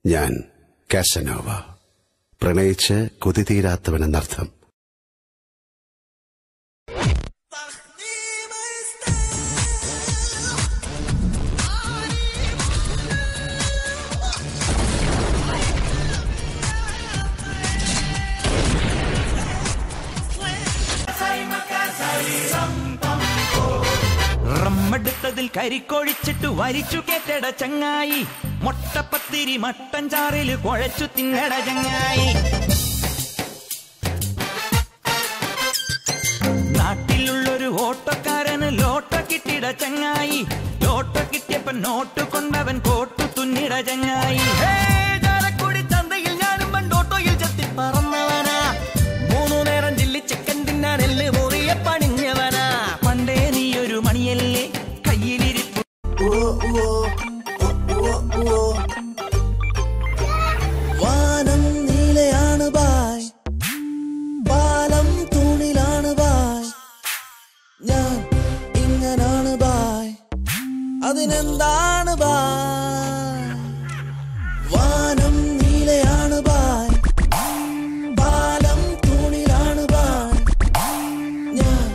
ഞാൻ കാസനോവ, പ്രണയിച്ച് കൊതി തീരാത്തവനെന്നർത്ഥം. റമ്മെടുത്തതിൽ കരിക്കൊഴിച്ചിട്ട് വരിച്ചു കേട്ടട ചങ്ങായി, മൊട്ടപ്പത്തിരി മട്ടൻ ചാറില് കുഴച്ചു തിന്നട ചങ്ങായി. നാട്ടിലുള്ളൊരു ഓട്ടോക്കാരന് ലോട്ടോ കിട്ടിട ചങ്ങായി, ലോട്ടോ കിട്ടിയപ്പോ നോട്ട് കൊണ്ടവൻ കോട്ടു തുന്നിട ചങ്ങായി. ചാലക്കുടി ചന്തയിൽ ഞാനും പണ്ടോട്ടോയിൽ ചെത്തി പറന്നവനാ, 3 നേരം ജില്ലി ചിക്കൻ തിന്നാൻ എല്ല് മുറിയ പണിഞ്ഞവനാ. പണ്ടേ നീയൊരു മണിയല്ലേ കയ്യിലിരിപ്പു. വാനം നീലയാണ് ബായ്, പാലം തൂണിലാണ് ബായ്, ഞാൻ ഇങ്ങനാണ് ബായ്, അതിനെന്താണ് ബായ്. വാനം നീലയാണ് ബായ്, പാലം തൂണിലാണ് ബായ്, ഞാൻ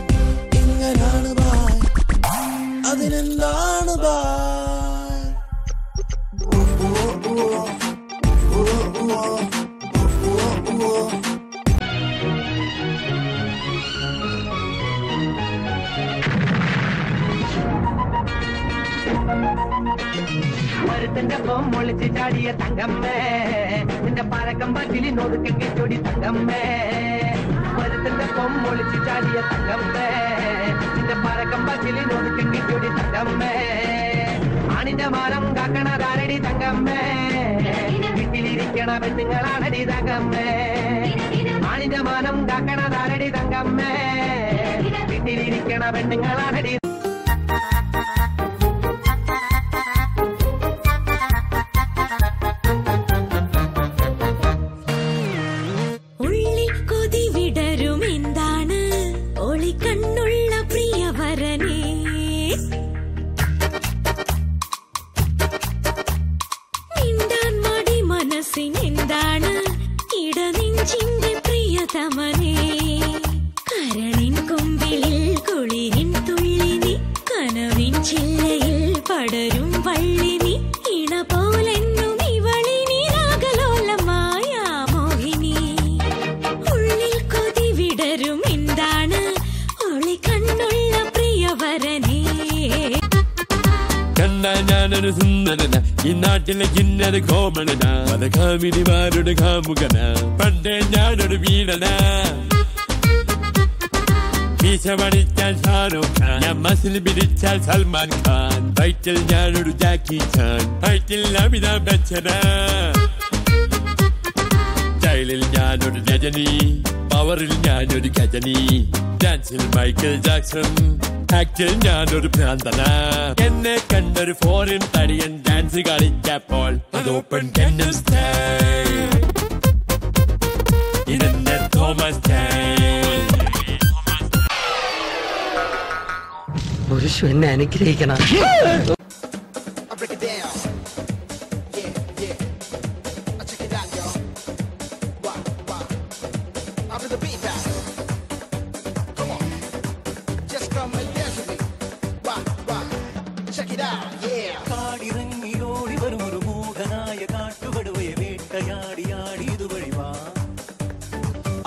ഇങ്ങനാണ് ബായ്, അതിനെന്താണ് ബായ്. മരുത്തന്റെ പൊം ഒളിച്ച് ചാടിയ തങ്കമ്മേ, നിന്റെ പഴക്കം പറ്റിലി നൊതുക്കി ചൊടി തങ്കമ്മേ. മരുത്തന്റെ പൊം ഒളിച്ച് ചാടിയ തങ്കമ്മേ, നിന്റെ പഴക്കം പറ്റിലി നൊതുക്കി ചൊടി തങ്കമ്മേ. ആണിന്റെ മാനം കാക്കണതാരടി തങ്കമ്മേ, വീട്ടിലിരിക്കണ പെണ്ണുങ്ങളാണടി തങ്കമ്മേ. ആണിന്റെ മാനം കാക്കണതാരടി തങ്കമ്മേ, വീട്ടിലിരിക്കണ പെണ്ണുങ്ങളാണടി. കണ്ണുള്ള പ്രിയവരനേ, മിണ്ടാൻ മടി മനസ്സിനെന്താണ് ഇടനെഞ്ചിന്റെ പ്രിയതമനേ. കരളിൻ കൊമ്പിളിൽ കുളിരിൻ തുള്ളിനി, കനവിൻ ചില്ലയിൽ പടരും വള്ളിനി, ഇണ പോലെന്നും ഇവളിനി രാഗലോലമായ മോഹിനി. ഉള്ളിൽ കൊതി വിടരും എന്താണ് കണ്ണുള്ള പ്രിയവരനേ. കണ്ട ഞാനൊരു സുന്ദരന, ഈ നാട്ടിലെ കിന്നര കോമളന, പല കാമിനിമാരുടെ കാമുകന, പണ്ടേ ഞാനൊരു വീരന. മീശ പഠിച്ചാൽ ഷാരൂഖ് ഖാൻ, ഞാൻ മസിൽ പിടിച്ചാൽ സൽമാൻ ഖാൻ, ഫൈറ്റിൽ ഞാനൊരു ജാക്കി ചാൻ, ഫൈറ്റിൽ അമിതാഭ് ബച്ചന, സ്റ്റൈലിൽ ഞാനൊരു രജനി, പവറിൽ ഞാനൊരു ഗജനി, ഡാൻസിൽ മൈക്കിൾ ജാക്സൺ, ആക്ടിൽ ഞാനൊരു ഭ്രാന്തന. എന്നെ കണ്ടൊരു ഫോറിൻ തടിയൻ ഡാൻസ് കളിച്ചപ്പോൾ അത് ഓപ്പൺ കെന്നൽ സ്റ്റൈൽ, ഇതെന്റെ തോമസ് സ്റ്റൈൽ. പുരുഷ എന്നെ അനുഗ്രഹിക്കണം. കാടിറങ്ങിയോടി വരും ഒരു മൂകനായ കാട്ടുകടുവയെ വേട്ടയാടിയാടി ഇതുവഴി വാ.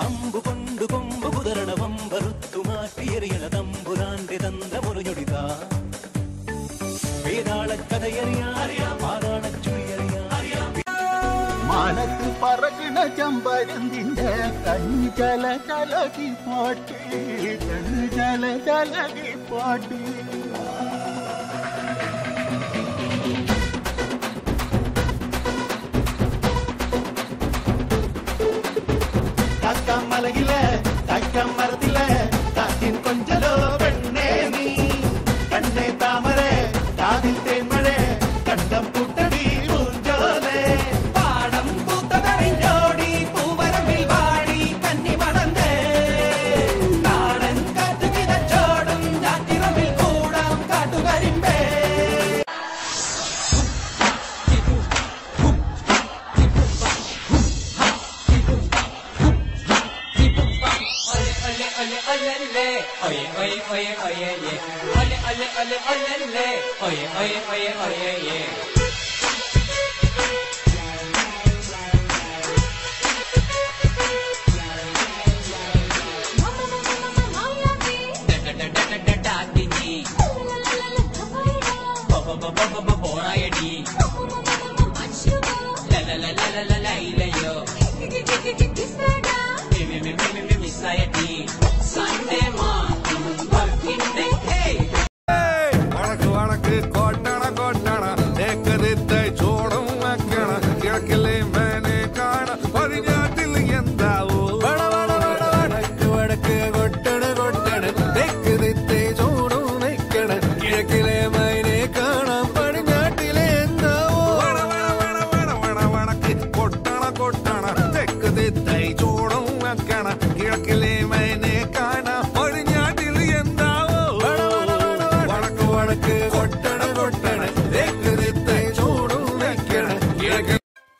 അമ്പു കൊണ്ടു കൊമ്പ് കുതരണ വമ്പറുത്തു മാറ്റിയെറിയണ തമ്പുരാന്റെ തന്ത്രമൊരുഞ്ഞൊടിതാ. വേതാളക്കഥയറിയാം, പാതാളച്ചുഴിയറിയാം. മാനത്ത് പറകണ ചമ്പരന്തിന്റെ കണ്ണു ചല ചലകി പാട്ട്, കണ്ണു ചല ചലകി പാട്ട്. മലകിലെ തക്കം മരത്തിലെ കാറ്റിൻ കൊഞ്ചലോ പെണ്ണേ നീ, കണ്ണേ താമരെ കാതിൽ തേന്മഴേ കണ്ടം പൂട്ടടി പൂഞ്ചോലേ. പാടം പൂത്തതറിഞ്ഞോടി പൂവരമ്പിൽ വാടി കന്നി മടന്തേ, നാടൻ കാറ്റ് കിതച്ചോടും രാത്രിറമ്പിൽ കൂടാം ole ole olele, oye oye oye oye ye.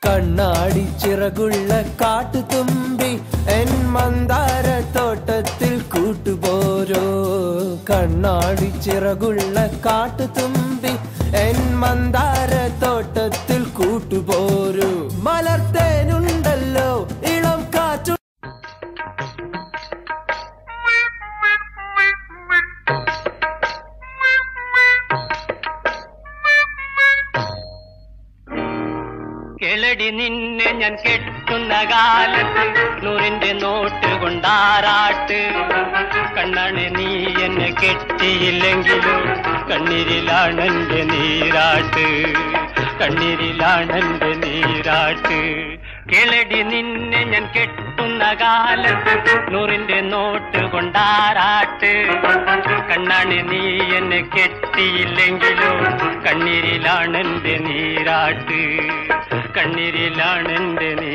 കണ്ണാടി ചിറകുള്ള കാട്ടുതുമ്പി എൻ മന്ദാര തോട്ടത്തിൽ കൂട്ടുപോരോ. കണ്ണാടി ചിറകുള്ള കാട്ടുതുമ്പി എൻ മന്ദാര തോട്ടത്തിൽ കൂട്ടുപോരോ. മലർത്തേനുണ്ടല്ലോ ഇളം കാറ്റു. കേളടി നിന്നെ ഞാൻ കെട്ടുന്ന കാലത്ത് 100 നോട്ട് കൊണ്ടാറാട്ട്. കണ്ണാണ് നീ എന്നെ കെട്ടിയില്ലെങ്കിലും കണ്ണീരിലാണെന്റെ നീരാട്ട്, കണ്ണീരിലാണെന്റെ നീരാട്ട്. കേളടി നിന്നെ ഞാൻ കെട്ടുന്ന കാലത്ത് 100 നോട്ട് കൊണ്ടാറാട്ട്. കണ്ണാണ് നീ എന്നെ കെട്ടിയില്ലെങ്കിലും കണ്ണീരിലാണെന്റെ നീരാട്ട്, കണ്ണീരിലാണെന്റെ നീ.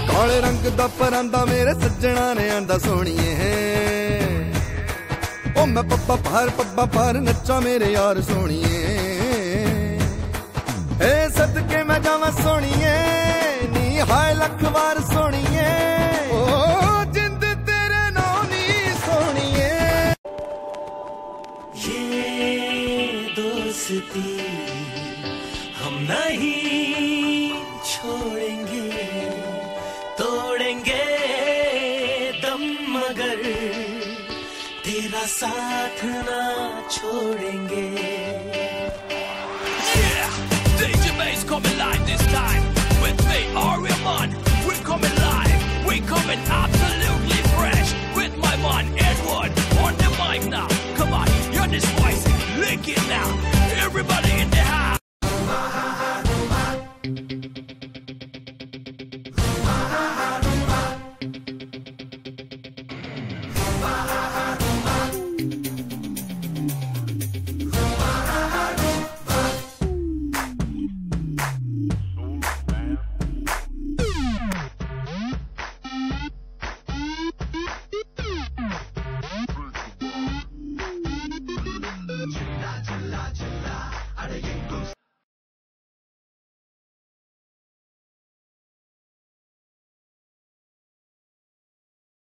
काले रंग दा परांदा मेरे सज्जना ने आंदा सोनिए ओ मैं पप्पा पार नच्चा मेरे यार सोनिए. ए सदके मैं जावा सोनिए नी हाय लख बार सोनिए. ओ जिंद तेरे नाम नी सोनिए. ये दोस्ती हम नहीं छोड़ेंगे, तोड़ेंगे दम मगर तेरा साथ ना छोड़ेंगे. Yeah, DJ Bass coming live this time with me, Ariman. We're coming live, we're coming absolutely fresh with my man Edward on the mic now. Come on, you're this voice, lick it now. Everybody in the house.